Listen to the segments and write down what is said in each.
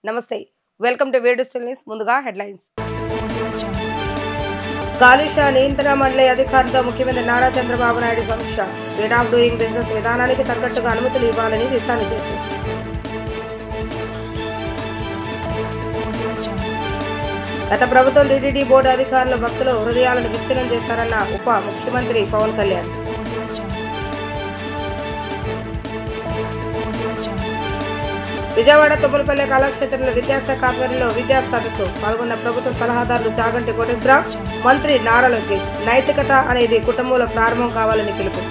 నమస్తే welcome to Wade news. ముందుగా headlines. కాలుష్య నియంత్రణ మండలి అధికారులతో ముఖ్యమంత్రి నారా చంద్రబాబు నాయుడు సమీక్ష. స్పీడ్ ఆఫ్ డూయింగ్ బిజినెస్ విధానానికి తగ్గట్టుగా అనుమతులు ఇవ్వాలని దిశానిర్దేశం. గత ప్రభుత్వం టీటీడీ బోర్డు అధికారులు భక్తులు హృదయాలను విచ్ఛిన్నం చేశారన్న ఉప ముఖ్యమంత్రి పవన్ కళ్యాణ్. విజయవాడ తుమ్మలపల్లి కళాక్షేత్రంలో విద్యాశాఖ ఆధ్వర్యంలో విద్యా సదస్సు పాల్గొన్న ప్రభుత్వ సలహాదారులు చాగంటి కోటేశ్వరరావు, మంత్రి నారా లోకేష్. నైతికత అనేది కుటుంబంలో ప్రారంభం కావాలని పిలుపు.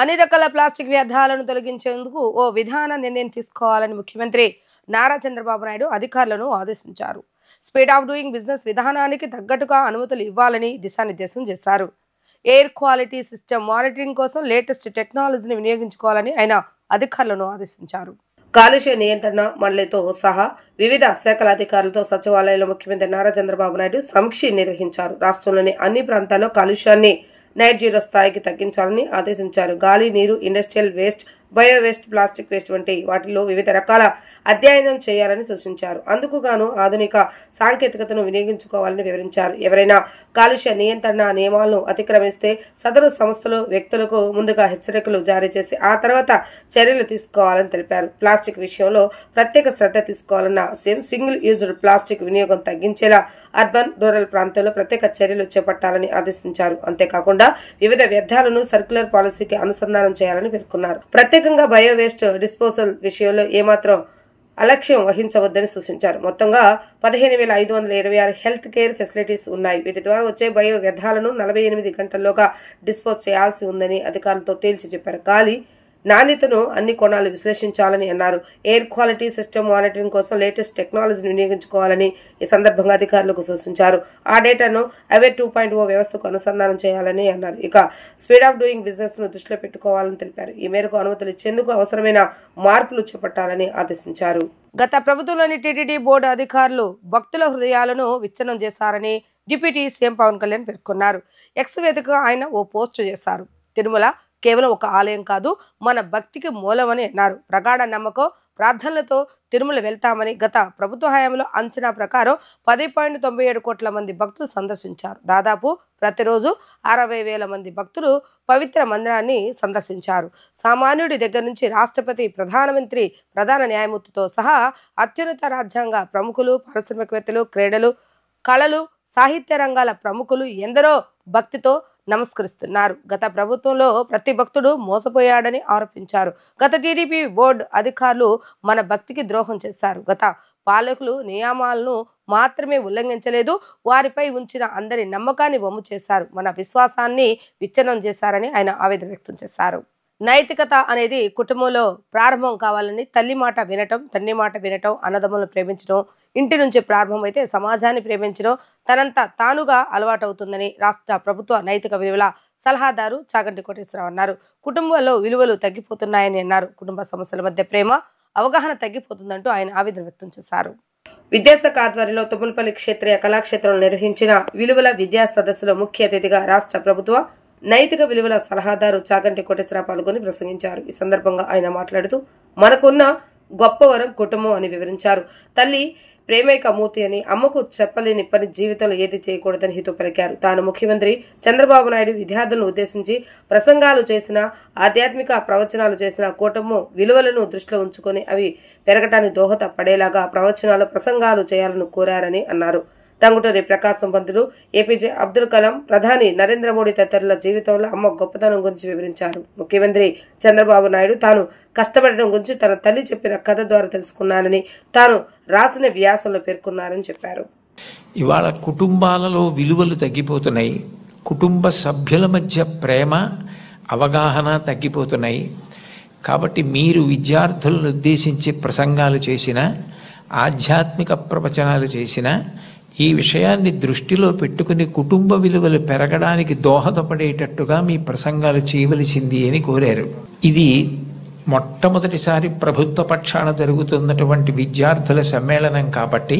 అన్ని రకాల ప్లాస్టిక్ వ్యర్థాలను తొలగించేందుకు ఓ విధాన నిర్ణయం తీసుకోవాలని ముఖ్యమంత్రి నారా చంద్రబాబు నాయుడు అధికారులను ఆదేశించారు. స్పీడ్ ఆఫ్ డూయింగ్ బిజినెస్ విధానానికి తగ్గట్టుగా అనుమతులు ఇవ్వాలని దిశానిర్దేశం చేశారు. ఎయిర్ క్వాలిటీ సిస్టమ్ మానిటరింగ్ కోసం లేటెస్ట్ టెక్నాలజీని వినియోగించుకోవాలని ఆయన అధికారులను ఆదేశించారు. కాలుష్య నియంత్రణ మండలితో సహా వివిధ శాఖల అధికారులతో సచివాలయంలో ముఖ్యమంత్రి నారా చంద్రబాబు నాయుడు సమీక్ష నిర్వహించారు. రాష్ట్రంలోని అన్ని ప్రాంతాల్లో కాలుష్యాన్ని నెట్ జీరో స్థాయికి తగ్గించాలని ఆదేశించారు. గాలి, నీరు, industrial waste, bio waste, plastic waste వంటి వాటిలో వివిధ రకాల అధ్యయనం చేయాలని సూచించారు. అందుకు గాను ఆధునిక సాంకేతికతను వినియోగించుకోవాలని వివరించారు. ఎవరైనా కాలుష్య నియంత్రణ నియమాలను అతిక్రమిస్తే సదరు సంస్థలు, వ్యక్తులకు ముందుగా హెచ్చరికలు జారీ చేసి ఆ తర్వాత చర్యలు తీసుకోవాలని తెలిపారు. ప్లాస్టిక్ విషయంలో ప్రత్యేక శ్రద్ధ తీసుకోవాలన్న సీఎం సింగిల్ యూజ్డ్ ప్లాస్టిక్ వినియోగం తగ్గించేలా అర్బన్, రూరల్ ప్రాంతాల్లో ప్రత్యేక చర్యలు చేపట్టాలని ఆదేశించారు. అంతేకాకుండా వివిధ వ్యర్థాలను సర్క్యులర్ పాలసీకి అనుసంధానం చేయాలని పేర్కొన్నారు. ప్రత్యేకంగా బయో వేస్ట్ డిస్పోజల్ విషయంలో ఏమాత్రం అలక్ష్యం వహించవద్దని సూచించారు. మొత్తంగా 15,526 హెల్త్ కేర్ ఫెసిలిటీస్ ఉన్నాయి. వీటి ద్వారా వచ్చే బయో వ్యర్థాలను 48 గంటల్లోగా డిస్పోజ్ చేయాల్సి ఉందని అధికారులతో తేల్చి చెప్పారు. గాలి నాణ్యతను అన్ని కోణాలు విశ్లేషించాలని అన్నారు. ఎయిర్ క్వాలిటీ సిస్టమ్ మానిటరింగ్ కోసం లేటెస్ట్ టెక్నాలజీని వినియోగించుకోవాలని ఈ సందర్భంగా అధికారులకు సూచించారు. ఆ డేటాను అవేర్ 2.0 వ్యవస్థకు అనుసంధానం చేయాలని అన్నారు. ఇక స్పీడ్ ఆఫ్ డూయింగ్ బిజినెస్ ను దృష్టిలో పెట్టుకోవాలని తెలిపారు. ఈ మేరకు అనుమతులు ఇచ్చేందుకు అవసరమైన మార్పులు చేపట్టాలని ఆదేశించారు. గత ప్రభుత్వంలోని టీటీడీ బోర్డు అధికారులు భక్తుల హృదయాలను విచ్ఛిన్నం చేశారని డిప్యూటీ సీఎం పవన్ కళ్యాణ్ పేర్కొన్నారు. ఎక్స్ వేదికగా ఆయన ఓ పోస్టు చేశారు. తిరుమల కేవలం ఒక ఆలయం కాదు, మన భక్తికి మూలమని అన్నారు. ప్రగాఢ నమ్మకం, ప్రార్థనలతో తిరుమల వెళ్తామని గత ప్రభుత్వ హయాంలో అంచనా ప్రకారం 10.97 కోట్ల మంది భక్తులు సందర్శించారు. దాదాపు ప్రతిరోజు 60,000 మంది భక్తులు పవిత్ర మందిరాన్ని సందర్శించారు. సామాన్యుడి దగ్గర నుంచి రాష్ట్రపతి, ప్రధానమంత్రి, ప్రధాన న్యాయమూర్తితో సహా అత్యున్నత రాజ్యాంగ ప్రముఖులు, పారిశ్రామికవేత్తలు, క్రీడలు, కళలు, సాహిత్య రంగాల ప్రముఖులు ఎందరో భక్తితో నమస్కరిస్తున్నారు. గత ప్రభుత్వంలో ప్రతి భక్తుడు మోసపోయాడని ఆరోపించారు. గత టీడీపీ బోర్డు అధికారులు మన భక్తికి ద్రోహం చేశారు. గత పాలకులు నియమాలను మాత్రమే ఉల్లంఘించలేదు, వారిపై ఉంచిన అందరి నమ్మకాన్ని వమ్ము చేశారు, మన విశ్వాసాన్ని విచ్ఛిన్నం చేశారని ఆయన ఆవేదన వ్యక్తం చేశారు. నైతికత అనేది కుటుంబంలో ప్రారంభం కావాలని, తల్లి మాట వినటం, తండ్రి మాట వినటం, అన్నదమ్ములను ప్రేమించడం, ఇంటి నుంచి ప్రారంభమైతే సమాజాన్ని ప్రేమించడం తనంతా తానుగా అలవాటవుతుందని రాష్ట్ర ప్రభుత్వ నైతిక విలువల సలహాదారు చాగంటి కోటేశ్వరరావు అన్నారు. కుటుంబంలో విలువలు తగ్గిపోతున్నాయని అన్నారు. కుటుంబ సమస్యల మధ్య ప్రేమ, అవగాహన తగ్గిపోతుందంటూ ఆయన ఆవేదన వ్యక్తం చేశారు. విద్యాశాఖ ఆధ్వర్యంలో తుమ్మలపల్లి క్షేత్రీయ కళాక్షేత్రంలో నిర్వహించిన విలువల విద్యా సదస్సులో ముఖ్య అతిథిగా రాష్ట్ర ప్రభుత్వ నైతిక విలువల సలహాదారు చాగంటి కోటేశ్వరరావు పాల్గొని ప్రసంగించారు. ఈ సందర్భంగా ఆయన మాట్లాడుతూ మనకున్న గొప్ప వరం కుటుంబం అని వివరించారు. తల్లి ప్రేమైక మూర్తి అని, అమ్మకు చెప్పలేని పని జీవితంలో ఏది చేయకూడదని హితో పలికారు. తాను ముఖ్యమంత్రి చంద్రబాబు నాయుడు విద్యార్థులను ఉద్దేశించి ప్రసంగాలు చేసిన, ఆధ్యాత్మిక ప్రవచనాలు చేసిన కుటుంబం విలువలను దృష్టిలో ఉంచుకొని అవి పెరగటానికి దోహదపడేలాగా ప్రవచనాలు, ప్రసంగాలు చేయాలని కోరారని అన్నారు. టంగుటూరి ప్రకాశం పంతులు, ఏపీజే అబ్దుల్ కలాం, ప్రధాని నరేంద్ర మోడీ తదితరుల జీవితంలో అమ్మ గొప్పతనం గురించి వివరించారు. ముఖ్యమంత్రి చంద్రబాబు నాయుడు తాను కష్టపడడం గురించి తన తల్లి చెప్పిన కథ ద్వారా తెలుసుకున్నానని, తాను రాసిన వ్యాసంలో పేర్కొన్నారని చెప్పారు. ఇవాళ కుటుంబాలలో విలువలు తగ్గిపోతున్నాయి, కుటుంబ సభ్యుల మధ్య ప్రేమ, అవగాహన తగ్గిపోతున్నాయి. కాబట్టి మీరు విద్యార్థులను ఉద్దేశించి ప్రసంగాలు చేసిన, ఆధ్యాత్మిక ప్రవచనాలు చేసిన ఈ విషయాన్ని దృష్టిలో పెట్టుకుని కుటుంబ విలువలు పెరగడానికి దోహదపడేటట్టుగా మీ ప్రసంగాలు చేయవలసింది అని కోరారు. ఇది మొట్టమొదటిసారి ప్రభుత్వ పక్షాన జరుగుతున్నటువంటి విద్యార్థుల సమ్మేళనం కాబట్టి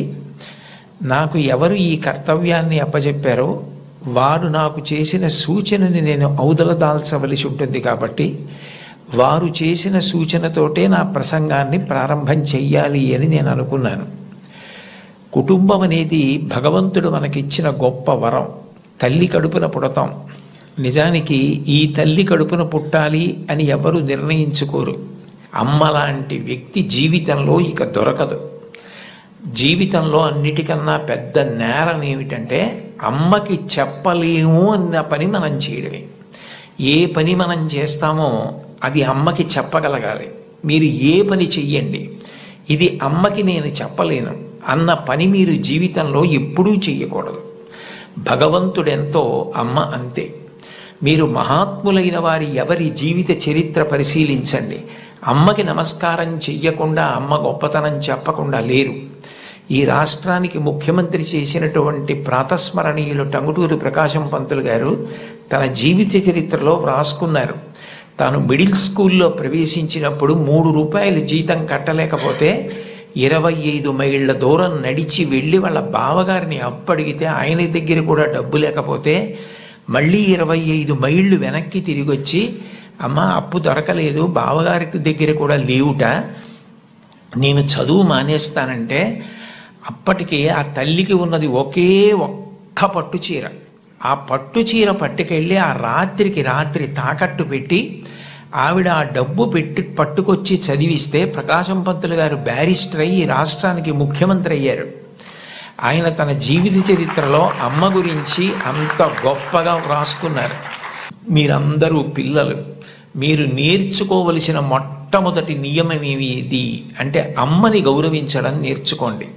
నాకు ఎవరు ఈ కర్తవ్యాన్ని అప్పచెప్పారో వారు నాకు చేసిన సూచనని నేను ఔదల దాల్చవలసి ఉంటుంది. కాబట్టి వారు చేసిన సూచనతోటే నా ప్రసంగాన్ని ప్రారంభం చెయ్యాలి అని నేను అనుకున్నాను. కుటుంబం అనేది భగవంతుడు మనకిచ్చిన గొప్ప వరం. తల్లి కడుపున పుడతాం. నిజానికి ఈ తల్లి కడుపున పుట్టాలి అని ఎవరు నిర్ణయించుకోరు. అమ్మ లాంటి వ్యక్తి జీవితంలో ఇక దొరకదు. జీవితంలో అన్నిటికన్నా పెద్ద నేరం ఏమిటంటే అమ్మకి చెప్పలేము అన్న పని మనం చేయడమే. ఏ పని మనం చేస్తామో అది అమ్మకి చెప్పగలగాలి. మీరు ఏ పని చెయ్యండి, ఇది అమ్మకి నేను చెప్పలేను అన్న పని మీరు జీవితంలో ఎప్పుడూ చెయ్యకూడదు. భగవంతుడెంతో అమ్మ అంతే. మీరు మహాత్ములైన వారి ఎవరి జీవిత చరిత్ర పరిశీలించండి. అమ్మకి నమస్కారం చెయ్యకుండా, అమ్మ గొప్పతనం చెప్పకుండా లేరు. ఈ రాష్ట్రానికి ముఖ్యమంత్రి చేసినటువంటి ప్రాతస్మరణీయులు టంగుటూరి ప్రకాశం పంతులు గారు తన జీవిత చరిత్రలో వ్రాసుకున్నారు. తాను మిడిల్ స్కూల్లో ప్రవేశించినప్పుడు 3 రూపాయలు జీతం కట్టలేకపోతే 25 మైళ్ళ దూరం నడిచి వెళ్ళి వాళ్ళ బావగారిని అప్పడిగితే ఆయన దగ్గర కూడా డబ్బు లేకపోతే మళ్ళీ 25 మైళ్ళు వెనక్కి తిరిగి వచ్చి, అమ్మ అప్పు దొరకలేదు, బావగారికి దగ్గర కూడా లేవుట, నేను చదువు మానేస్తానంటే అప్పటికే ఆ తల్లికి ఉన్నది ఒకే ఒక్క పట్టు చీర. ఆ పట్టు చీర పట్టుకెళ్ళి ఆ రాత్రికి రాత్రి తాకట్టు పెట్టి ఆవిడ ఆ డబ్బు పట్టుకొచ్చి చదివిస్తే ప్రకాశం పంతులు గారు బ్యారిస్టర్ అయ్యి రాష్ట్రానికి ముఖ్యమంత్రి అయ్యారు. ఆయన తన జీవిత చరిత్రలో అమ్మ గురించి అంత గొప్పగా వ్రాసుకున్నారు. మీరందరూ పిల్లలు, మీరు నేర్చుకోవలసిన మొట్టమొదటి నియమం ఏది అంటే అమ్మని గౌరవించడం నేర్చుకోండి.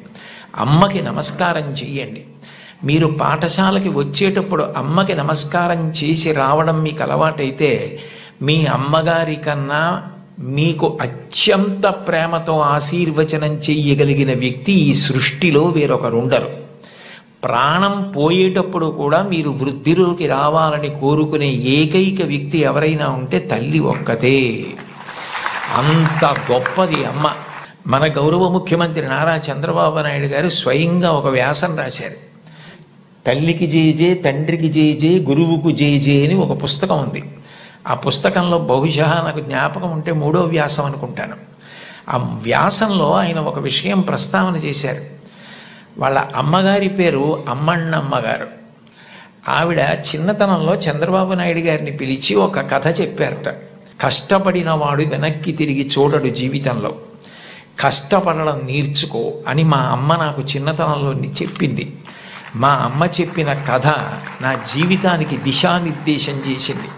అమ్మకి నమస్కారం చెయ్యండి. మీరు పాఠశాలకి వచ్చేటప్పుడు అమ్మకి నమస్కారం చేసి రావడం మీకు అలవాటైతే మీ అమ్మగారి కన్నా మీకు అత్యంత ప్రేమతో ఆశీర్వచనం చెయ్యగలిగిన వ్యక్తి ఈ సృష్టిలో వేరొకరుండరు. ప్రాణం పోయేటప్పుడు కూడా మీరు వృద్ధిలోకి రావాలని కోరుకునే ఏకైక వ్యక్తి ఎవరైనా ఉంటే తల్లి ఒక్కతే. అంత గొప్పది అమ్మ. మన గౌరవ ముఖ్యమంత్రి నారా చంద్రబాబు నాయుడు గారు స్వయంగా ఒక వ్యాసం రాశారు. తల్లికి జేజే, తండ్రికి జేజే, గురువుకు జేజే అని ఒక పుస్తకం ఉంది. ఆ పుస్తకంలో బహుశా నాకు జ్ఞాపకం ఉంటే 3వ వ్యాసం అనుకుంటాను. ఆ వ్యాసంలో ఆయన ఒక విషయం ప్రస్తావన చేశారు. వాళ్ళ అమ్మగారి పేరు అమ్మಣ್ಣమ్మ గారు. ఆవిడ చిన్నతనంలో చంద్రబాబు నాయుడు గారిని పిలిచి ఒక కథ చెప్పారట. కష్టపడిన వాడు వెనక్కి తిరిగి చూడడు జీవితంలో, కష్టపడడం నేర్చుకో అని మా అమ్మ నాకు చిన్నతనంలో చెప్పింది. మా అమ్మ చెప్పిన కథ నా జీవితానికి దిశానిర్దేశం చేసింది.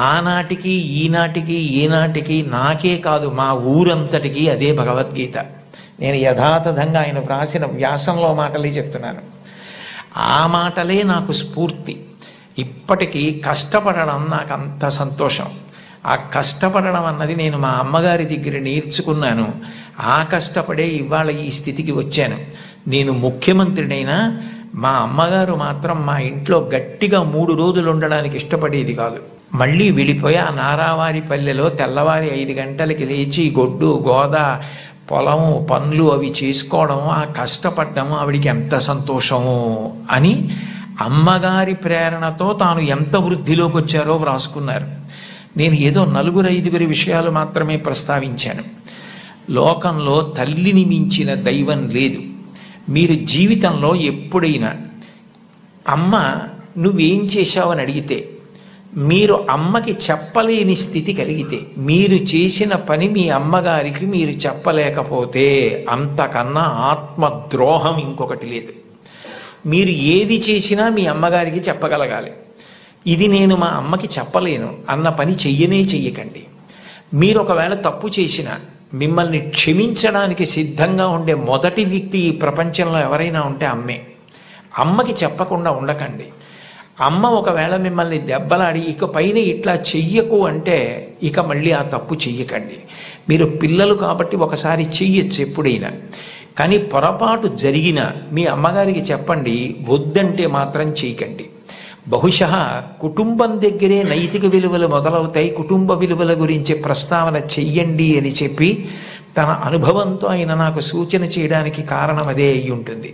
ఆనాటికి ఈనాటికి ఏనాటికి నాకే కాదు మా ఊరంతటికి అదే భగవద్గీత. నేను యథాతథంగా ఆయన వ్రాసిన వ్యాసంలో మాటలే చెప్తున్నాను. ఆ మాటలే నాకు స్ఫూర్తి. ఇప్పటికీ కష్టపడడం నాకు అంత సంతోషం. ఆ కష్టపడడం అన్నది నేను మా అమ్మగారి దగ్గర నేర్చుకున్నాను. ఆ కష్టపడే ఇవాళ ఈ స్థితికి వచ్చాను. నేను ముఖ్యమంత్రినైనా మా అమ్మగారు మాత్రం మా ఇంట్లో గట్టిగా 3 రోజులు ఉండడానికి ఇష్టపడేది కాదు. మళ్ళీ వెళ్ళిపోయి ఆ నారావారి పల్లెలో తెల్లవారి 5 గంటలకి లేచి గొడ్డు గోద పొలము పనులు అవి చేసుకోవడము, ఆ కష్టపడ్డము ఆవిడికి ఎంత సంతోషము అని అమ్మగారి ప్రేరణతో తాను ఎంత వృద్ధిలోకి వచ్చారో వ్రాసుకున్నారు. నేను ఏదో 4-5 విషయాలు మాత్రమే ప్రస్తావించాను. లోకంలో తల్లిని మించిన దైవం లేదు. మీరు జీవితంలో ఎప్పుడైనా అమ్మ నువ్వేం చేశావని అడిగితే, మీరు అమ్మకి చెప్పలేని స్థితి కలిగితే, మీరు చేసిన పని మీ అమ్మగారికి మీరు చెప్పలేకపోతే అంతకన్నా ఆత్మద్రోహం ఇంకొకటి లేదు. మీరు ఏది చేసినా మీ అమ్మగారికి చెప్పగలగాలి. ఇది నేను మా అమ్మకి చెప్పలేను అన్న పని చెయ్యకండి. మీరు ఒకవేళ తప్పు చేసినా మిమ్మల్ని క్షమించడానికి సిద్ధంగా ఉండే మొదటి వ్యక్తి ఈ ప్రపంచంలో ఎవరైనా ఉంటే అమ్మే. అమ్మకి చెప్పకుండా ఉండకండి. అమ్మ ఒకవేళ మిమ్మల్ని దెబ్బలాడి ఇక పైన ఇట్లా చెయ్యకు అంటే ఇక మళ్ళీ ఆ తప్పు చెయ్యకండి. మీరు పిల్లలు కాబట్టి ఒకసారి చెయ్యొచ్చు ఎప్పుడైనా, కానీ పొరపాటు జరిగిన మీ అమ్మగారికి చెప్పండి, వద్దంటే మాత్రం చేయకండి. బహుశా కుటుంబం దగ్గరే నైతిక విలువలు మొదలవుతాయి. కుటుంబ విలువల గురించి ప్రస్తావన చెయ్యండి అని చెప్పి తన అనుభవంతో ఆయన నాకు సూచన చేయడానికి కారణం అదే అయి ఉంటుంది.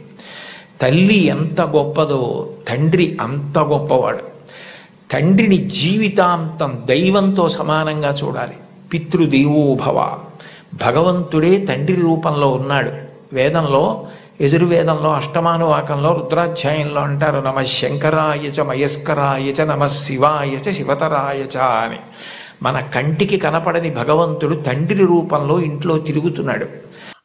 తల్లి ఎంత గొప్పదో తండ్రి అంత గొప్పవాడు. తండ్రిని జీవితాంతం దైవంతో సమానంగా చూడాలి. పితృదేవోభవ. భగవంతుడే తండ్రి రూపంలో ఉన్నాడు. వేదంలో యజుర్వేదంలో అష్టమానువాకంలో రుద్రాధ్యాయంలో అంటారు, నమ శంకరాయచ మయస్కరాయచ నమ శివాయచ శివతరాయచ అని. మన కంటికి కనపడని భగవంతుడు తండ్రి రూపంలో ఇంట్లో తిరుగుతున్నాడు.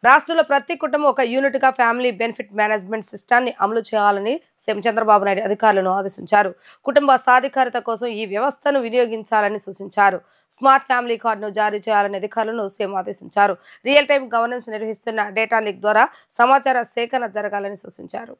రాష్ట్రంలో ప్రతి కుటుంబం ఒక యూనిట్ గా ఫ్యామిలీ బెనిఫిట్ మేనేజ్మెంట్ సిస్టాన్ని అమలు చేయాలని సీఎం చంద్రబాబు నాయుడు అధికారులను ఆదేశించారు. కుటుంబ సాధికారత కోసం ఈ వ్యవస్థను వినియోగించాలని సూచించారు. స్మార్ట్ ఫ్యామిలీ కార్డును జారీ చేయాలని అధికారులను సీఎం ఆదేశించారు. రియల్ టైం గవర్నెన్స్ నిర్వహిస్తున్న డేటా లీక్ ద్వారా సమాచార సేకరణ జరగాలని సూచించారు.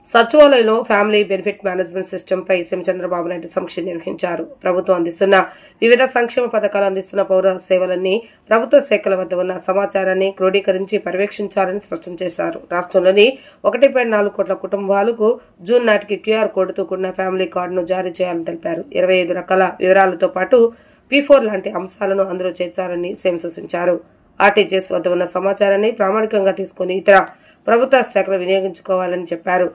సచివాలయంలో ఫ్యామిలీ బెనిఫిట్ మేనేజ్మెంట్ సిస్టమ్ పై సీఎం చంద్రబాబు నాయుడు సమీక్ష నిర్వహించారు. ప్రభుత్వం అందిస్తున్న వివిధ సంక్షేమ పథకాలు అందిస్తున్న పౌర సేవలన్నీ ప్రభుత్వ శాఖల వద్ద ఉన్న సమాచారాన్ని క్రోడీకరించి పర్యవేక్షించాలని స్పష్టం చేశారు. రాష్ట్రంలోని 1.4 కోట్ల కుటుంబాలకు జూన్ నాటికి క్యూఆర్ కోడ్తో కూడిన ఫ్యామిలీ కార్డును జారీ చేయాలని తెలిపారు. 25 రకాల వివరాలతో పాటు P4 లాంటి అంశాలను అందులో చేర్చాలని సీఎం సూచించారు. ఆర్టీజీఎస్ వద్ద ఉన్న సమాచారాన్ని ప్రామాణికంగా తీసుకుని ఇతర ప్రభుత్వ శాఖలు వినియోగించుకోవాలని చెప్పారు.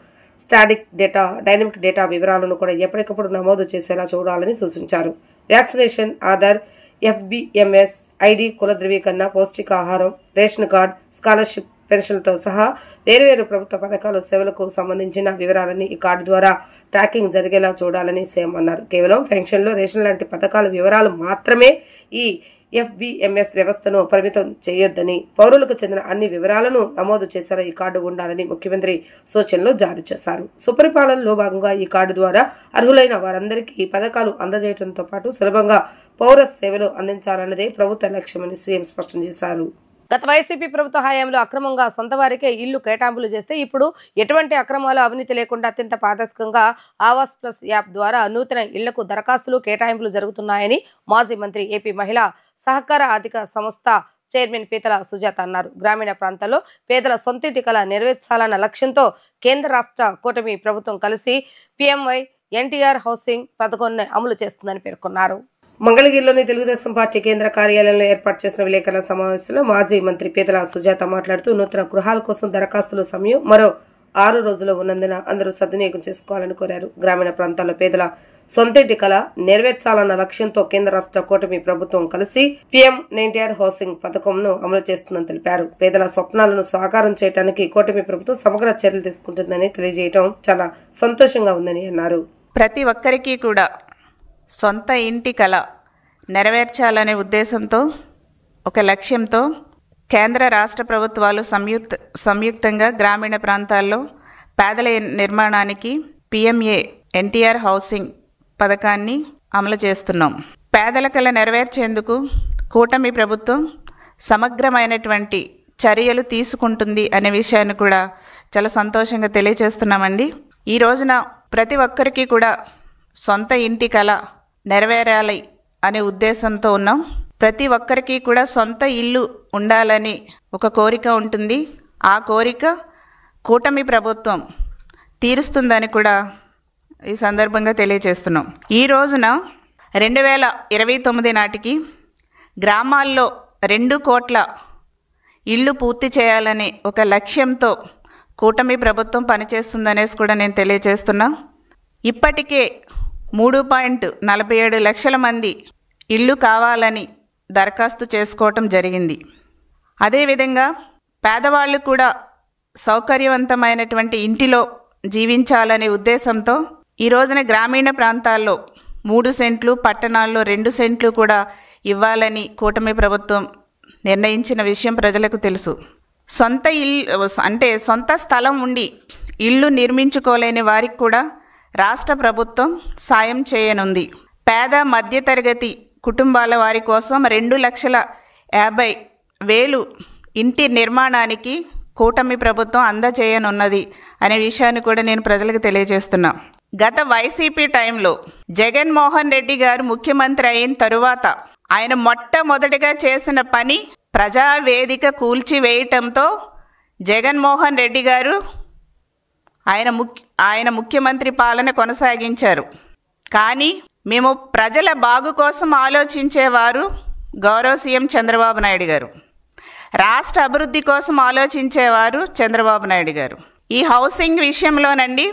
స్టాటిక్ డేటా, డైనమిక్ డేటా వివరాలను కూడా ఎప్పటికప్పుడు నమోదు చేసేలా చూడాలని సూచించారు. వ్యాక్సినేషన్, ఆధార్, FBMS, ID, కుల ధృవీకరణ, పౌష్టికాహారం, రేషన్ కార్డు, స్కాలర్షిప్, పెన్షన్లతో సహా వేర్వేరు ప్రభుత్వ పథకాలు, సేవలకు సంబంధించిన వివరాలని ఈ కార్డు ద్వారా ట్రాకింగ్ జరిగేలా చూడాలని సీఎం అన్నారు. కేవలం పెన్షన్లు, రేషన్ లాంటి పథకాల వివరాలు మాత్రమే ఈ FBMS వ్యవస్థను పరిమితం చేయొద్దని, పౌరులకు చెందిన అన్ని వివరాలను నమోదు చేసేలా ఈ కార్డు ఉండాలని ముఖ్యమంత్రి సూచనలు జారీ చేశారు. సుపరిపాలనలో భాగంగా ఈ కార్డు ద్వారా అర్హులైన వారందరికీ పథకాలు అందజేయడంతో పాటు సులభంగా పౌర సేవలు అందించాలన్నదే ప్రభుత్వ లక్ష్యమని సీఎం స్పష్టం చేశారు. గత వైసీపీ ప్రభుత్వ హయాంలో అక్రమంగా సొంత వారికే ఇల్లు కేటాయింపులు చేస్తే ఇప్పుడు ఎటువంటి అక్రమాలు, అవినీతి లేకుండా అత్యంత పారదర్శకంగా ఆవాస్ ప్లస్ యాప్ ద్వారా నూతన ఇళ్లకు దరఖాస్తులు, కేటాయింపులు జరుగుతున్నాయని మాజీ మంత్రి, ఏపీ మహిళా సహకార ఆర్థిక సంస్థ చైర్మన్ పీతల సుజాత అన్నారు. గ్రామీణ ప్రాంతాల్లో పేదల సొంతింటి కల నెరవేర్చాలన్న లక్ష్యంతో కేంద్ర రాష్ట్ర కూటమి ప్రభుత్వం కలిసి PMY ఎన్టీఆర్ హౌసింగ్ పథకాన్ని అమలు చేస్తుందని పేర్కొన్నారు. మంగళగిరిలోని తెలుగుదేశం పార్టీ కేంద్ర కార్యాలయంలో ఏర్పాటు చేసిన విలేకరుల సమావేశంలో మాజీ మంత్రి పీతల సుజాత మాట్లాడుతూ నూతన గృహాల కోసం దరఖాస్తుల సమయం మరో 6 రోజులు ఉన్నందున అందరూ సద్వినియోగం చేసుకోవాలని కోరారు. గ్రామీణ ప్రాంతాల్లో పేదల సొంతింటి కల నెరవేర్చాలన్న లక్ష్యంతో కేంద్ర రాష్ట్ర కూటమి ప్రభుత్వం కలిసి ఎన్టీఆర్ హౌసింగ్ పథకంను అమలు చేస్తుందని తెలిపారు. పేదల స్వప్నాలను సాకారం చేయడానికి కూటమి ప్రభుత్వం సమగ్ర చర్యలు తీసుకుంటుందని తెలియజేయడం చాలా సంతోషంగా ఉందని అన్నారు. ప్రతి ఒక్కరికి కూడా సొంత ఇంటి కల నెరవేర్చాలనే ఉద్దేశంతో, ఒక లక్ష్యంతో కేంద్ర రాష్ట్ర ప్రభుత్వాలు సంయుక్తంగా గ్రామీణ ప్రాంతాల్లో పేదల నిర్మాణానికి PMA ఎన్టీఆర్ హౌసింగ్ పథకాన్ని అమలు చేస్తున్నాం. పేదల కల నెరవేర్చేందుకు కూటమి ప్రభుత్వం సమగ్రమైనటువంటి చర్యలు తీసుకుంటుంది అనే విషయాన్ని కూడా చాలా సంతోషంగా తెలియజేస్తున్నామండి. ఈ రోజున ప్రతి ఒక్కరికి కూడా సొంత ఇంటి కల నెరవేరాలి అనే ఉద్దేశంతో ఉన్నాం. ప్రతి ఒక్కరికి కూడా సొంత ఇల్లు ఉండాలని ఒక కోరిక ఉంటుంది. ఆ కోరిక కూటమి ప్రభుత్వం తీరుస్తుందని కూడా ఈ సందర్భంగా తెలియజేస్తున్నాం. ఈ రోజున 2029 నాటికి గ్రామాల్లో 2 కోట్ల ఇళ్ళు పూర్తి చేయాలనే ఒక లక్ష్యంతో కూటమి ప్రభుత్వం పనిచేస్తుందనేసి కూడా నేను తెలియజేస్తున్నా. ఇప్పటికే 3.47 లక్షల మంది ఇళ్ళు కావాలని దరఖాస్తు చేసుకోవటం జరిగింది. అదేవిధంగా పేదవాళ్ళు కూడా సౌకర్యవంతమైనటువంటి ఇంటిలో జీవించాలనే ఉద్దేశంతో ఈ రోజున గ్రామీణ ప్రాంతాల్లో 3 సెంట్లు, పట్టణాల్లో 2 సెంట్లు కూడా ఇవ్వాలని కూటమి ప్రభుత్వం నిర్ణయించిన విషయం ప్రజలకు తెలుసు. సొంత ఇల్లు అంటే సొంత స్థలం ఉండి ఇల్లు నిర్మించుకోలేని వారికి కూడా రాష్ట్ర ప్రభుత్వం సాయం చేయనుంది. పేద మధ్యతరగతి కుటుంబాల వారి కోసం 2,50,000 ఇంటి నిర్మాణానికి కూటమి ప్రభుత్వం అందజేయనున్నది అనే విషయాన్ని కూడా నేను ప్రజలకు తెలియజేస్తున్నా. గత వైసీపీ టైంలో జగన్మోహన్ రెడ్డి గారు ముఖ్యమంత్రి అయిన తరువాత ఆయన మొట్టమొదటిగా చేసిన పని ప్రజావేదిక కూల్చివేయటంతో జగన్మోహన్ రెడ్డి గారు ఆయన ముఖ్యమంత్రి పాలన కొనసాగించారు. కానీ మేము ప్రజల బాగు కోసం ఆలోచించేవారు గౌరవ సీఎం చంద్రబాబు నాయుడు గారు, రాష్ట్ర అభివృద్ధి కోసం ఆలోచించేవారు చంద్రబాబు నాయుడు గారు. ఈ హౌసింగ్ విషయంలోనండి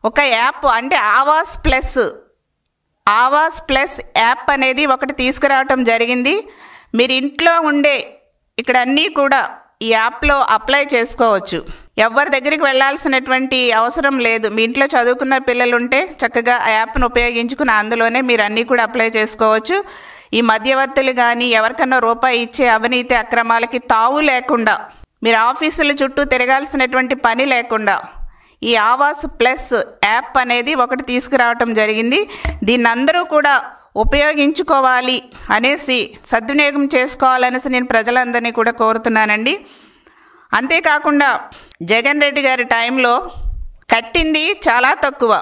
ఒక యాప్ అంటే ఆవాస్ ప్లస్ యాప్ అనేది ఒకటి తీసుకురావటం జరిగింది. మీరు ఇంట్లో ఉండే ఇక్కడ అన్నీ కూడా ఈ యాప్లో అప్లై చేసుకోవచ్చు. ఎవరి దగ్గరికి వెళ్ళాల్సినటువంటి అవసరం లేదు. మీ ఇంట్లో చదువుకున్న పిల్లలు ఉంటే చక్కగా ఆ యాప్ను ఉపయోగించుకుని అందులోనే మీరు అన్నీ కూడా అప్లై చేసుకోవచ్చు. ఈ మధ్యవర్తులు కానీ ఎవరికన్నా రూపాయి ఇచ్చే అవినీతి అక్రమాలకి తావు లేకుండా, మీరు ఆఫీసుల చుట్టూ తిరగాల్సినటువంటి పని లేకుండా ఈ ఆవాస్ ప్లస్ యాప్ అనేది ఒకటి తీసుకురావటం జరిగింది. దీన్ని అందరూ కూడా ఉపయోగించుకోవాలి అనేసి, సద్వినియోగం చేసుకోవాలనేసి నేను ప్రజలందరినీ కూడా కోరుతున్నానండి. అంతేకాకుండా జగన్ రెడ్డి గారి టైంలో కట్టింది చాలా తక్కువ,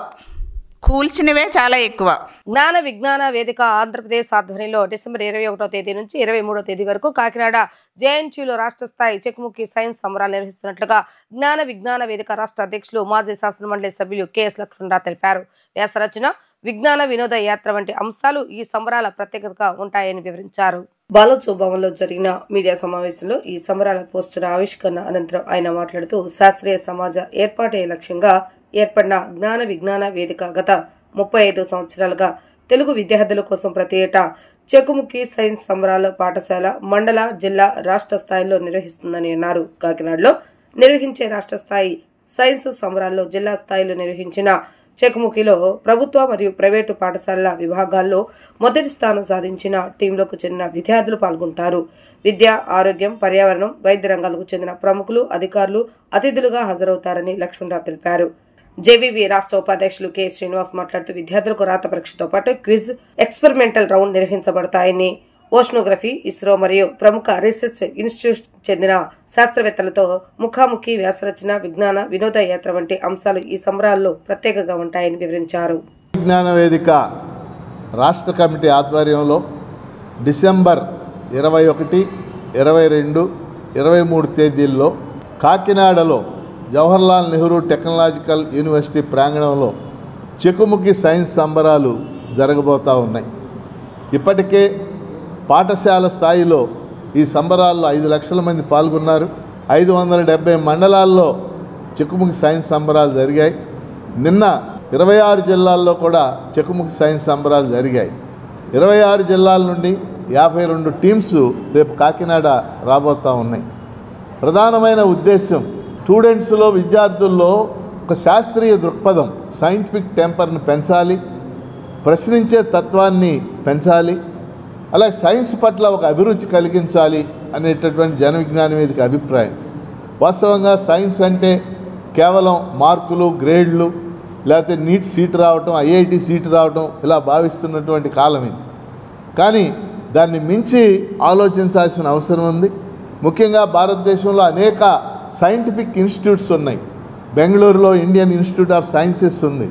కూల్చినవే చాలా ఎక్కువ. జ్ఞాన విజ్ఞాన వేదిక ఆంధ్రప్రదేశ్ ఆధ్వర్యంలో డిసెంబర్ 21వ తేదీ నుంచి 23వ తేదీ వరకు కాకినాడ జేఎన్టీయూలో రాష్ట్ర స్థాయి చెకుముకి సైన్స్ సంబరాలు నిర్వహిస్తున్నట్లుగా జ్ఞాన విజ్ఞాన వేదిక రాష్ట్ర అధ్యక్షులు మాజీ శాసనమండలి సభ్యులు కెఎస్ లక్ష్మణరావు తెలిపారు. వ్యాసరచన, విజ్ఞాన వినోద యాత్ర వంటి అంశాలు ఈ సంబరాల ప్రత్యేకతగా ఉంటాయని వివరించారు. బాలోత్సవ భవన్లో జరిగిన మీడియా సమావేశంలో ఈ సంబరాల పోస్టర్ ఆవిష్కరణ అనంతరం ఆయన మాట్లాడుతూ, శాస్త్రీయ సమాజ ఏర్పాటే లక్ష్యంగా ఏర్పడిన జ్ఞాన విజ్ఞాన వేదిక గత 35 సంవత్సరాలుగా తెలుగు విద్యార్థుల కోసం ప్రతి ఏటా చెకుముకి సైన్స్ సంబరాల పాఠశాల, మండల, జిల్లా, రాష్ట్ర స్థాయిలో నిర్వహిస్తుందని అన్నారు. కాకినాడలో నిర్వహించే రాష్ట్ర స్థాయి సైన్స్ సంబరాల్లో జిల్లా స్థాయిలో నిర్వహించిన చెకుముకిలో ప్రభుత్వ మరియు ప్రైవేటు పాఠశాలల విభాగాల్లో మొదటి స్థానం సాధించిన టీంలకు చెందిన విద్యార్థులు పాల్గొంటారు. విద్య, ఆరోగ్యం, పర్యావరణం, వైద్య రంగాలకు చెందిన ప్రముఖులు, అధికారులు అతిథులుగా హాజరవుతారని లక్ష్మణరావు తెలిపారు. జేవీవి రాష్ట్ర ఉపాధ్యక్షులు కె శ్రీనివాస్ మాట్లాడుతూ, విద్యార్థులకు రాత పరీక్షతో పాటు క్విజ్, ఎక్స్పెరిమెంటల్ రౌండ్ నిర్వహించబడతాయని, ఓషనోగ్రఫీ, ఇస్రో మరియు ప్రముఖ రీసెర్చ్ ఇన్స్టిట్యూట్ చెందిన శాస్త్రవేత్తలతో ముఖాముఖి, వ్యాసరచన, విజ్ఞాన వినోద యాత్ర వంటి అంశాలు ఈ సంబరాల్లో ప్రత్యేకంగా ఉంటాయని వివరించారు. విజ్ఞాన వేదిక రాష్ట్ర కమిటీ ఆధ్వర్యంలో డిసెంబర్ 21, 22, 23 తేదీల్లో కాకినాడలో జవహర్లాల్ నెహ్రూ టెక్నాలజికల్ యూనివర్సిటీ ప్రాంగణంలో చెకుముకి సైన్స్ సంబరాలు జరగబోతూ ఉన్నాయి. ఇప్పటికే పాఠశాల స్థాయిలో ఈ సంబరాల్లో 5 లక్షల మంది పాల్గొన్నారు. 570 మండలాల్లో చెకుముకి సైన్స్ సంబరాలు జరిగాయి. నిన్న 26 జిల్లాల్లో కూడా చెకుముకి సైన్స్ సంబరాలు జరిగాయి. 26 జిల్లాల నుండి 52 టీమ్స్ రేపు కాకినాడ రాబోతూ ఉన్నాయి. ప్రధానమైన ఉద్దేశం స్టూడెంట్స్లో, విద్యార్థుల్లో ఒక శాస్త్రీయ దృక్పథం, సైంటిఫిక్ టెంపర్ని పెంచాలి, ప్రశ్నించే తత్వాన్ని పెంచాలి, అలాగే సైన్స్ పట్ల ఒక అభిరుచి కలిగించాలి అనేటటువంటి జన విజ్ఞాన వేదిక అభిప్రాయం. వాస్తవంగా సైన్స్ అంటే కేవలం మార్కులు, గ్రేడ్లు, లేకపోతే నీట్ సీటు రావటం, ఐఐటి సీటు రావటం ఇలా భావిస్తున్నటువంటి కాలం ఇది. కానీ దాన్ని మించి ఆలోచించాల్సిన అవసరం ఉంది. ముఖ్యంగా భారతదేశంలో అనేక సైంటిఫిక్ ఇన్స్టిట్యూట్స్ ఉన్నాయి. బెంగళూరులో ఇండియన్ ఇన్స్టిట్యూట్ ఆఫ్ సైన్సెస్ ఉంది.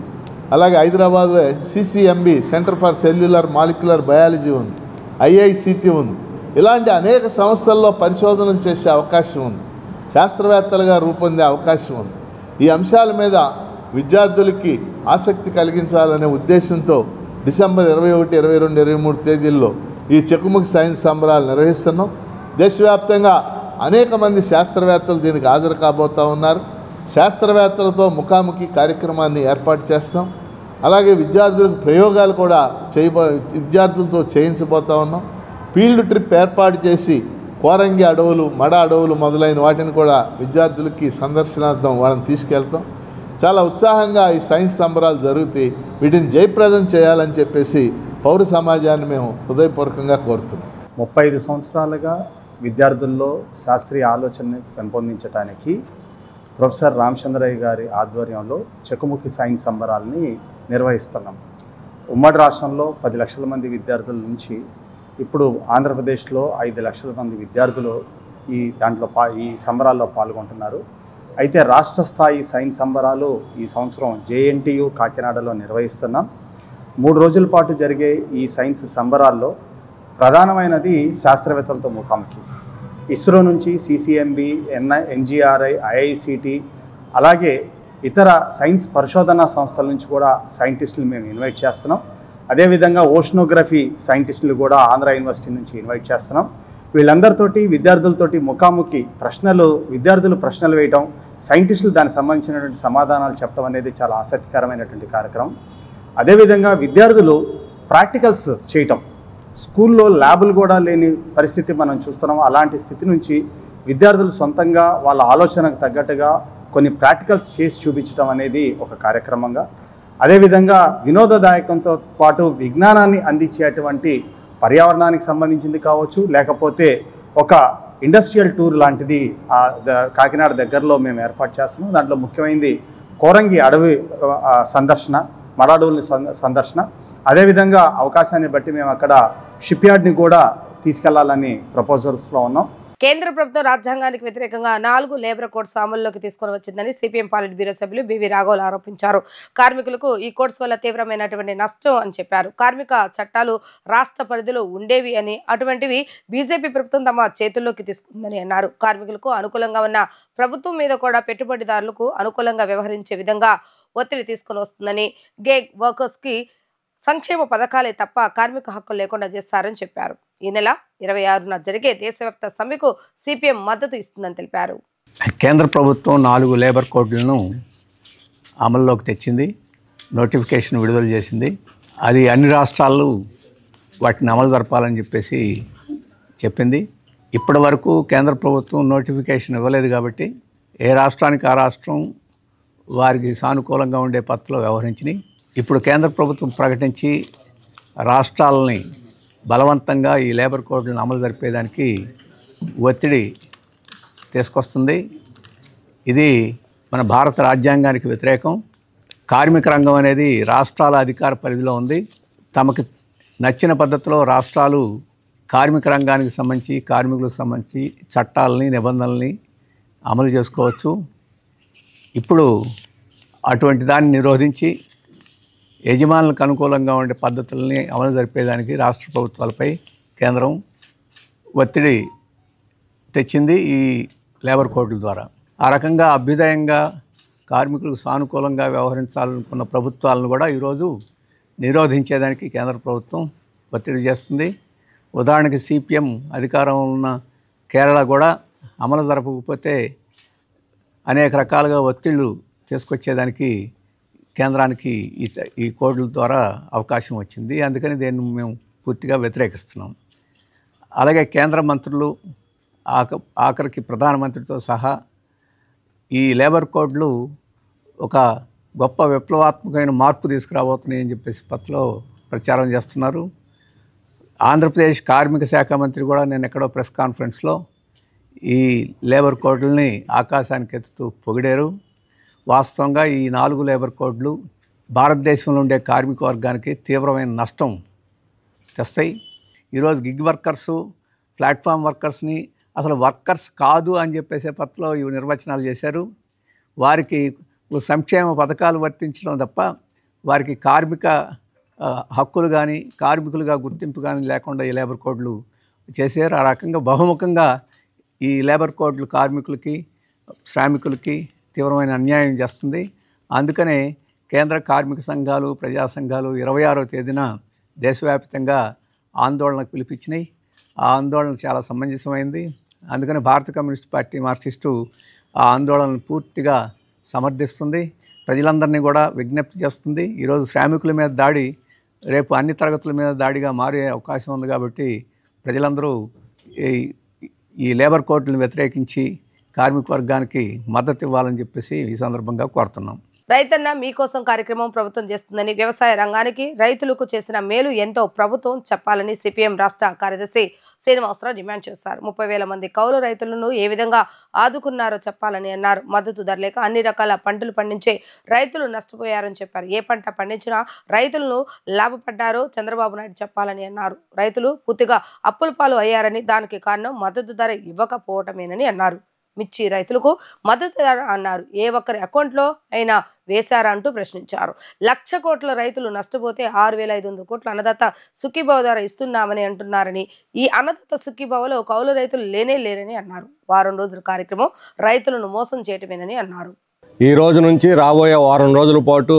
అలాగే హైదరాబాద్లో CCMB, centre for cellular molecular biology ఉంది. ఐఐసిటి ఉంది. ఇలాంటి అనేక సంస్థల్లో పరిశోధనలు చేసే అవకాశం ఉంది. శాస్త్రవేత్తలుగా రూపొందే అవకాశం ఉంది. ఈ అంశాల మీద విద్యార్థులకి ఆసక్తి కలిగించాలనే ఉద్దేశంతో డిసెంబర్ 21, 22, 23 తేదీల్లో ఈ చెకుముకి సైన్స్ సంబరాలు నిర్వహిస్తున్నాం. దేశవ్యాప్తంగా అనేక మంది శాస్త్రవేత్తలు దీనికి హాజరు కాబోతూ ఉన్నారు. శాస్త్రవేత్తలతో ముఖాముఖి కార్యక్రమాన్ని ఏర్పాటు చేస్తాం. అలాగే విద్యార్థులకు ప్రయోగాలు కూడా విద్యార్థులతో చేయించబోతూ ఉన్నాం. ఫీల్డ్ ట్రిప్ ఏర్పాటు చేసి కోరంగి అడవులు, మడ అడవులు మొదలైన వాటిని కూడా విద్యార్థులకి సందర్శనార్థం వాళ్ళని తీసుకెళ్తాం. చాలా ఉత్సాహంగా ఈ సైన్స్ సంబరాలు జరుగుతాయి. వీటిని జయప్రదం చేయాలని చెప్పేసి పౌర సమాజాన్ని మేము హృదయపూర్వకంగా కోరుతున్నాం. 35 సంవత్సరాలుగా విద్యార్థుల్లో శాస్త్రీయ ఆలోచనని పెంపొందించడానికి ప్రొఫెసర్ రామచంద్రయ్య గారి ఆధ్వర్యంలో చెకుముకి సైన్స్ సంబరాలని నిర్వహిస్తున్నాం. ఉమ్మడి రాష్ట్రంలో 10 లక్షల మంది విద్యార్థుల నుంచి ఇప్పుడు ఆంధ్రప్రదేశ్లో 5 లక్షల మంది విద్యార్థులు ఈ సంబరాల్లో పాల్గొంటున్నారు. అయితే రాష్ట్ర స్థాయి సైన్స్ సంబరాలు ఈ సంవత్సరం జేఎన్టీయూ కాకినాడలో నిర్వహిస్తున్నాం. 3 రోజుల పాటు జరిగే ఈ సైన్స్ సంబరాల్లో ప్రధానమైనది శాస్త్రవేత్తలతో ముఖాముఖి. ఇస్రో నుంచి సిసిఎంబి, ఎన్జిఆర్ఐ, ఐఐసిటి, అలాగే ఇతర సైన్స్ పరిశోధనా సంస్థల నుంచి కూడా సైంటిస్టులు మేము ఇన్వైట్ చేస్తున్నాం. అదేవిధంగా ఓషనోగ్రఫీ సైంటిస్టులు కూడా ఆంధ్ర యూనివర్సిటీ నుంచి ఇన్వైట్ చేస్తున్నాం. వీళ్ళందరితోటి విద్యార్థులతోటి ముఖాముఖి విద్యార్థులు ప్రశ్నలు వేయటం, సైంటిస్టులు దానికి సంబంధించినటువంటి సమాధానాలు చెప్పడం అనేది చాలా ఆసక్తికరమైనటువంటి కార్యక్రమం. అదేవిధంగా విద్యార్థులు ప్రాక్టికల్స్ చేయటం, స్కూల్లో ల్యాబులు కూడా లేని పరిస్థితి మనం చూస్తున్నాం. అలాంటి స్థితి నుంచి విద్యార్థులు సొంతంగా వాళ్ళ ఆలోచనకు తగ్గట్టుగా కొన్ని ప్రాక్టికల్స్ చేసి చూపించడం అనేది ఒక కార్యక్రమంగా, అదేవిధంగా వినోదదాయకంతో పాటు విజ్ఞానాన్ని అందించేటువంటి పర్యావరణానికి సంబంధించింది కావచ్చు, లేకపోతే ఒక ఇండస్ట్రియల్ టూర్ లాంటిది కాకినాడ దగ్గరలో మేము ఏర్పాటు చేస్తున్నాం. దాంట్లో ముఖ్యమైనది కోరంగి అడవి సందర్శన, మడ అడవుల్ని సందర్శన. అదేవిధంగా అవకాశాన్ని బట్టి మేము అక్కడ షిప్ యార్డ్ని కూడా తీసుకెళ్లాలని ప్రపోజల్స్లో ఉన్నాం. కేంద్ర ప్రభుత్వం రాజ్యాంగానికి వ్యతిరేకంగా 4 లేబర్ కోడ్స్ అమల్లోకి తీసుకొని వచ్చిందని సిపిఎం పాలిట్ బ్యూరో సభ్యులు బివి రాఘవులు ఆరోపించారు. కార్మికులకు ఈ కోడ్స్ వల్ల తీవ్రమైనటువంటి నష్టం అని చెప్పారు. కార్మిక చట్టాలు రాష్ట్ర పరిధిలో ఉండేవి అని, అటువంటివి బీజేపీ ప్రభుత్వం తమ చేతుల్లోకి తీసుకుందని అన్నారు. కార్మికులకు అనుకూలంగా ఉన్న ప్రభుత్వం మీద కూడా పెట్టుబడిదారులకు అనుకూలంగా వ్యవహరించే విధంగా ఒత్తిడి తీసుకొని వస్తుందని, గేగ్ వర్కర్స్ కి సంక్షేమ పథకాలే తప్ప కార్మిక హక్కులు లేకుండా చేస్తారని చెప్పారు. ఈ నెల 26న జరిగే దేశవ్యాప్త సమ్మెకు సిపిఎం మద్దతు ఇస్తుందని తెలిపారు. కేంద్ర ప్రభుత్వం 4 లేబర్ కోడ్లను అమల్లోకి తెచ్చింది, నోటిఫికేషన్ విడుదల చేసింది. అది అన్ని రాష్ట్రాలు వాటిని అమలు జరపాలని చెప్పేసి చెప్పింది. ఇప్పటి వరకు కేంద్ర ప్రభుత్వం నోటిఫికేషన్ ఇవ్వలేదు కాబట్టి ఏ రాష్ట్రానికి ఆ రాష్ట్రం వారికి సానుకూలంగా ఉండే పద్ధతిలో వ్యవహరించినాయి. ఇప్పుడు కేంద్ర ప్రభుత్వం ప్రకటించి రాష్ట్రాలని బలవంతంగా ఈ లేబర్ కోడ్లను అమలు జరిపేదానికి ఒత్తిడి తీసుకొస్తుంది. ఇది మన భారత రాజ్యాంగానికి వ్యతిరేకం. కార్మిక రంగం అనేది రాష్ట్రాల అధికార పరిధిలో ఉంది. తమకు నచ్చిన పద్ధతిలో రాష్ట్రాలు కార్మిక రంగానికి సంబంధించి, కార్మికులకు సంబంధించి చట్టాలని, నిబంధనల్ని అమలు చేసుకోవచ్చు. ఇప్పుడు అటువంటి దాన్ని నిరోధించి యజమానులకు అనుకూలంగా ఉండే పద్ధతుల్ని అమలు జరిపేదానికి రాష్ట్ర ప్రభుత్వాలపై కేంద్రం ఒత్తిడి తెచ్చింది ఈ లేబర్ కోడ్ల ద్వారా. ఆ రకంగా అభ్యుదయంగా కార్మికులకు సానుకూలంగా వ్యవహరించాలనుకున్న ప్రభుత్వాలను కూడా ఈరోజు నిరోధించేదానికి కేంద్ర ప్రభుత్వం ఒత్తిడి చేస్తుంది. ఉదాహరణకి సిపిఎం అధికారంలో ఉన్న కేరళ కూడా అమలు జరపకపోతే అనేక రకాలుగా ఒత్తిళ్లు తీసుకొచ్చేదానికి కేంద్రానికి ఈ కోడ్ల ద్వారా అవకాశం వచ్చింది. అందుకని దీన్ని మేము పూర్తిగా వ్యతిరేకిస్తున్నాం. అలాగే కేంద్ర మంత్రులు ఆఖరికి ప్రధానమంత్రితో సహా ఈ లేబర్ కోడ్లు ఒక గొప్ప విప్లవాత్మకమైన మార్పు తీసుకురాబోతున్నాయని చెప్పేసి పత్రికలో ప్రచారం చేస్తున్నారు. ఆంధ్రప్రదేశ్ కార్మిక శాఖ మంత్రి కూడా నేను ఎక్కడో ప్రెస్ కాన్ఫరెన్స్లో ఈ లేబర్ కోడ్లని ఆకాశానికి ఎత్తుతూ పొగిడారు. వాస్తవంగా ఈ 4 లేబర్ కోడ్లు భారతదేశంలో ఉండే కార్మిక వర్గానికి తీవ్రమైన నష్టం తెస్తాయి. ఈరోజు గిగ్ వర్కర్సు, ప్లాట్ఫామ్ వర్కర్స్ని అసలు వర్కర్స్ కాదు అని చెప్పేసే పత్రికలో ఇవి నిర్వచనాలు చేశారు. వారికి సంక్షేమ పథకాలు వర్తించడం తప్ప వారికి కార్మిక హక్కులు కానీ, కార్మికులుగా గుర్తింపు కానీ లేకుండా ఈ లేబర్ కోడ్లు చేశారు. ఆ రకంగా బహుముఖంగా ఈ లేబర్ కోడ్లు కార్మికులకి, శ్రామికులకి తీవ్రమైన అన్యాయం చేస్తుంది. అందుకనే కేంద్ర కార్మిక సంఘాలు, ప్రజా సంఘాలు 26వ తేదీన దేశవ్యాప్తంగా ఆందోళనకు పిలిపించినాయి. ఆ ఆందోళన చాలా సమంజసమైంది. అందుకని భారత కమ్యూనిస్ట్ పార్టీ మార్క్సిస్టు ఆ ఆందోళనను పూర్తిగా సమర్థిస్తుంది. ప్రజలందరినీ కూడా విజ్ఞప్తి చేస్తుంది. ఈరోజు శ్రామికుల మీద దాడి రేపు అన్ని తరగతుల మీద దాడిగా మారే అవకాశం ఉంది కాబట్టి ప్రజలందరూ ఈ లేబర్ కోడ్లను వ్యతిరేకించి కార్మిక వర్గానికి మద్దతు ఇవ్వాలని చెప్పేసి ఈ సందర్భంగా కోరుతున్నాం. రైతన్న మీకోసం కార్యక్రమం ప్రభుత్వం చేస్తుందని, వ్యవసాయ రంగానికి రైతులకు చేసిన మేలు ఎంతో ప్రభుత్వం చెప్పాలని సిపిఎం రాష్ట్ర కార్యదర్శి శ్రీనివాసరావు డిమాండ్ చేశారు. 30,000 మంది కౌలు రైతులను ఏ విధంగా ఆదుకున్నారో చెప్పాలని అన్నారు. మద్దతు ధర లేక అన్ని రకాల పంటలు పండించే రైతులు నష్టపోయారని చెప్పారు. ఏ పంట పండించినా రైతులను లాభపడ్డారో చంద్రబాబు నాయుడు చెప్పాలని అన్నారు. రైతులు పూర్తిగా అప్పుల పాలు అయ్యారని, దానికి కారణం మద్దతు ధర ఇవ్వకపోవటమేనని అన్నారు. మిర్చి రైతులకు మద్దతు ధర అన్నారు. ఏ ఒక్కరి అకౌంట్లో అయినా వేశారా అంటూ ప్రశ్నించారు. 1,00,000 కోట్ల రైతులు నష్టపోతే 6,500 కోట్ల అన్నదాత సుఖీభావ ధర ఇస్తున్నామని అంటున్నారని, ఈ అన్నదాత సుఖీభావలో కౌలు రైతులు లేరని అన్నారు. వారం రోజుల కార్యక్రమం రైతులను మోసం చేయటమేనని అన్నారు. ఈ రోజు నుంచి రాబోయే వారం రోజుల పాటు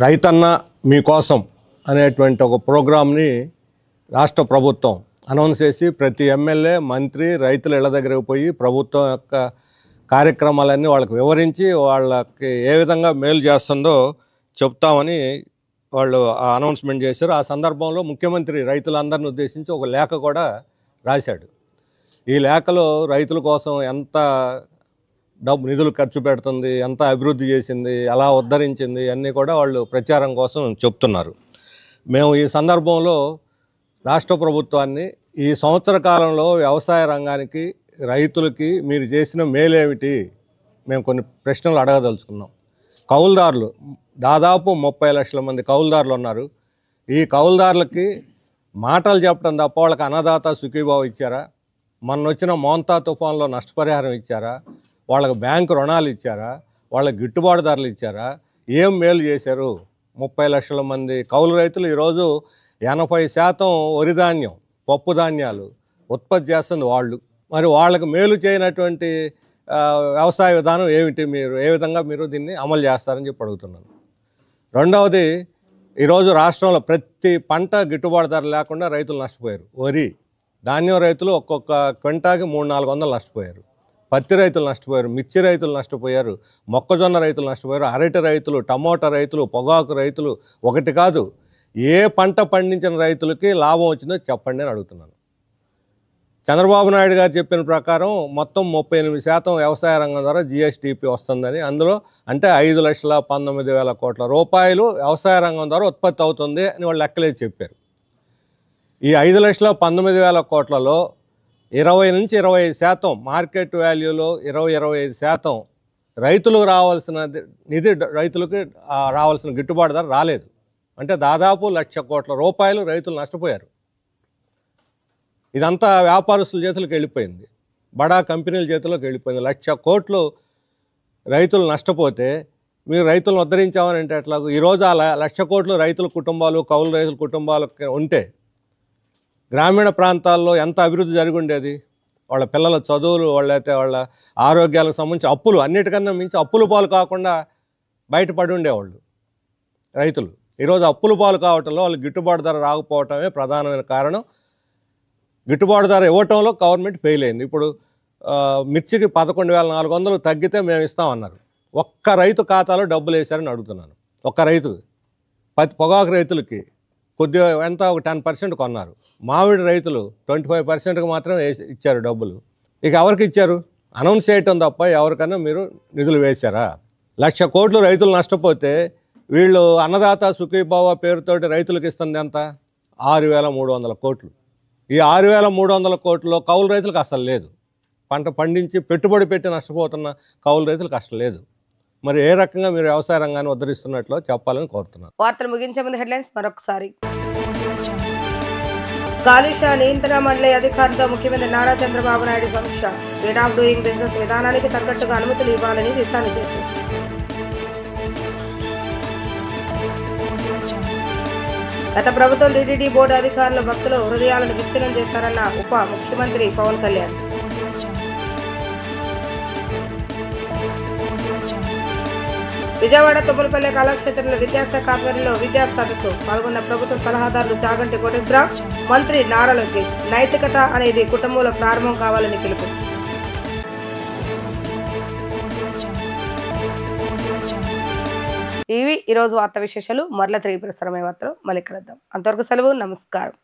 రైతన్న మీకోసం అనేటువంటి ఒక ప్రోగ్రామ్ని రాష్ట్ర ప్రభుత్వం అనౌన్స్ చేసి ప్రతి ఎమ్మెల్యే, మంత్రి రైతుల ఇళ్ల దగ్గరకు పోయి ప్రభుత్వం యొక్క కార్యక్రమాలన్నీ వాళ్ళకి వివరించి వాళ్ళకి ఏ విధంగా మేలు చేస్తుందో చెప్తామని వాళ్ళు అనౌన్స్మెంట్ చేశారు. ఆ సందర్భంలో ముఖ్యమంత్రి రైతులందరిని ఉద్దేశించి ఒక లేఖ కూడా రాశాడు. ఈ లేఖలో రైతుల కోసం ఎంత నిధులు ఖర్చు పెడుతుంది, ఎంత అభివృద్ధి చేసింది, ఎలా ఉద్ధరించింది అన్నీ కూడా వాళ్ళు ప్రచారం కోసం చెప్తున్నారు. మేము ఈ సందర్భంలో రాష్ట్ర ప్రభుత్వాన్ని ఈ సంవత్సర కాలంలో వ్యవసాయ రంగానికి రైతులకి మీరు చేసిన మేలేమిటి మేము కొన్ని ప్రశ్నలు అడగదలుచుకున్నాం. కౌలుదారులు దాదాపు 30 లక్షల మంది కౌలుదారులు ఉన్నారు. ఈ కౌలుదారులకి మాటలు చెప్పడం తప్ప వాళ్ళకి అన్నదాత సుఖీభావ ఇచ్చారా? మొన్న వచ్చిన మోంతా తుఫాన్లో నష్టపరిహారం ఇచ్చారా? వాళ్ళకి బ్యాంకు రుణాలు ఇచ్చారా? వాళ్ళకి గిట్టుబాటు ధరలు ఇచ్చారా? ఏం మేలు చేశారు? 30 లక్షల మంది కౌలు రైతులు ఈరోజు 80% వరి ధాన్యం, పప్పు ధాన్యాలు ఉత్పత్తి చేస్తుంది వాళ్ళు. మరి వాళ్ళకి మేలు చేయనటువంటి వ్యవసాయ విధానం ఏమిటి? మీరు ఏ విధంగా మీరు దీన్ని అమలు చేస్తారని చెప్పి అడుగుతున్నాను. రెండవది, ఈరోజు రాష్ట్రంలో ప్రతి పంట గిట్టుబాటు ధర లేకుండా రైతులు నష్టపోయారు. వరి ధాన్యం రైతులు ఒక్కొక్క క్వింటాకి 300-400 నష్టపోయారు. పత్తి రైతులు నష్టపోయారు, మిర్చి రైతులు నష్టపోయారు, మొక్కజొన్న రైతులు నష్టపోయారు, అరటి రైతులు, టమోటా రైతులు, పొగాకు రైతులు, ఒకటి కాదు ఏ పంట పండించిన రైతులకి లాభం వచ్చిందో చెప్పండి అని అడుగుతున్నాను. చంద్రబాబు నాయుడు గారు చెప్పిన ప్రకారం మొత్తం 38% వ్యవసాయ రంగం ద్వారా జిఎస్టిపి వస్తుందని, అందులో అంటే 5,19,000 కోట్ల రూపాయలు వ్యవసాయ రంగం ద్వారా ఉత్పత్తి అవుతుంది అని వాళ్ళు లెక్కలేసి చెప్పారు. ఈ 5,19,000 కోట్లలో 20-25% మార్కెట్ వాల్యూలో 20-25% రైతులకు రావాల్సిన నిధి, రైతులకు రావాల్సిన గిట్టుబాటు ధర రాలేదు. అంటే దాదాపు 1,00,000 కోట్ల రూపాయలు రైతులు నష్టపోయారు. ఇదంతా వ్యాపారస్తుల చేతులకు వెళ్ళిపోయింది, బడా కంపెనీల చేతుల్లోకి వెళ్ళిపోయింది. 1,00,000 కోట్లు రైతులు నష్టపోతే మీరు రైతులను ఉద్ధరించామని అంటే ఎట్లా? ఈరోజు ఆ 1,00,000 కోట్లు రైతుల కుటుంబాలు, కౌలు రైతుల కుటుంబాలకు ఉంటే గ్రామీణ ప్రాంతాల్లో ఎంత అభివృద్ధి జరిగి ఉండేది? వాళ్ళ పిల్లల చదువులు, వాళ్ళైతే వాళ్ళ ఆరోగ్యాలకు సంబంధించి అప్పులు, అన్నిటికన్నా మించి అప్పుల పాలు కాకుండా బయటపడి ఉండేవాళ్ళు రైతులు. ఈరోజు అప్పుల పాలు కావటంలో వాళ్ళకి గిట్టుబాటు ధర రాకపోవటమే ప్రధానమైన కారణం. గిట్టుబాటు ధర ఇవ్వటంలో గవర్నమెంట్ ఫెయిల్ అయింది. ఇప్పుడు మిర్చికి 11,400 తగ్గితే మేము ఇస్తామన్నారు. ఒక్క రైతు ఖాతాలో డబ్బులు వేశారని అడుగుతున్నాను. ఒక్క రైతుకి. పొగాకు రైతులకి కొద్దిగా ఎంత ఒక 10% కొన్నారు. మామిడి రైతులు 25%కి మాత్రం ఇచ్చారు డబ్బులు. ఇక ఎవరికి ఇచ్చారు? అనౌన్స్ చేయటం తప్ప ఎవరికైనా మీరు నిధులు వేశారా? 1,00,000 కోట్లు రైతులు నష్టపోతే వీళ్ళు అన్నదాత సుఖీభావ పేరుతోటి రైతులకు ఇస్తుంది ఎంత? 6,300 కోట్లు. ఈ 6,300 కోట్లలో కౌలు రైతులకు అసలు లేదు. పంట పండించి పెట్టుబడి పెట్టి నష్టపోతున్న కౌలు రైతులకు అసలు లేదు. మరి ఏ రకంగా మీరు వ్యవసాయ రంగాన్ని ఉద్ధరిస్తున్నట్లు చెప్పాలని కోరుతున్నాను. వార్తలు ముగించే ముందు హెడ్లైన్స్ మరొకసారి. కాలుష్య నియంత్రణ మండలి అధికారులతో ముఖ్యమంత్రి నారా చంద్రబాబు నాయుడు సమీక్ష. స్పీడ్ ఆఫ్ డూయింగ్ బిజినెస్ విధానానికి తగ్గట్టుగా అనుమతులు ఇవ్వాలని దిశానిర్దేశం. గత ప్రభుత్వం టీటీడీ బోర్డు అధికారులు భక్తులు హృదయాలను విచ్ఛిన్నం చేస్తారన్న ఉప ముఖ్యమంత్రి పవన్ కళ్యాణ్. విజయవాడ తుమ్మలపల్లి కళాక్షేత్రంలో విద్యాశాఖ ఆధ్వర్యంలో విద్యా సదస్సు. పాల్గొన్న ప్రభుత్వ సలహాదారులు చాగంటి కోటేశ్వరరావు, మంత్రి నారా లోకేష్. నైతికత అనేది కుటుంబంలో ప్రారంభం కావాలని పిలుపు. ఇవి ఈరోజు వార్తా విశేషాలు. మరల తిరిగి ప్రసారమయ్యే వార్తలు మళ్ళీ కలుద్దాం. అంతవరకు సెలవు. నమస్కారం.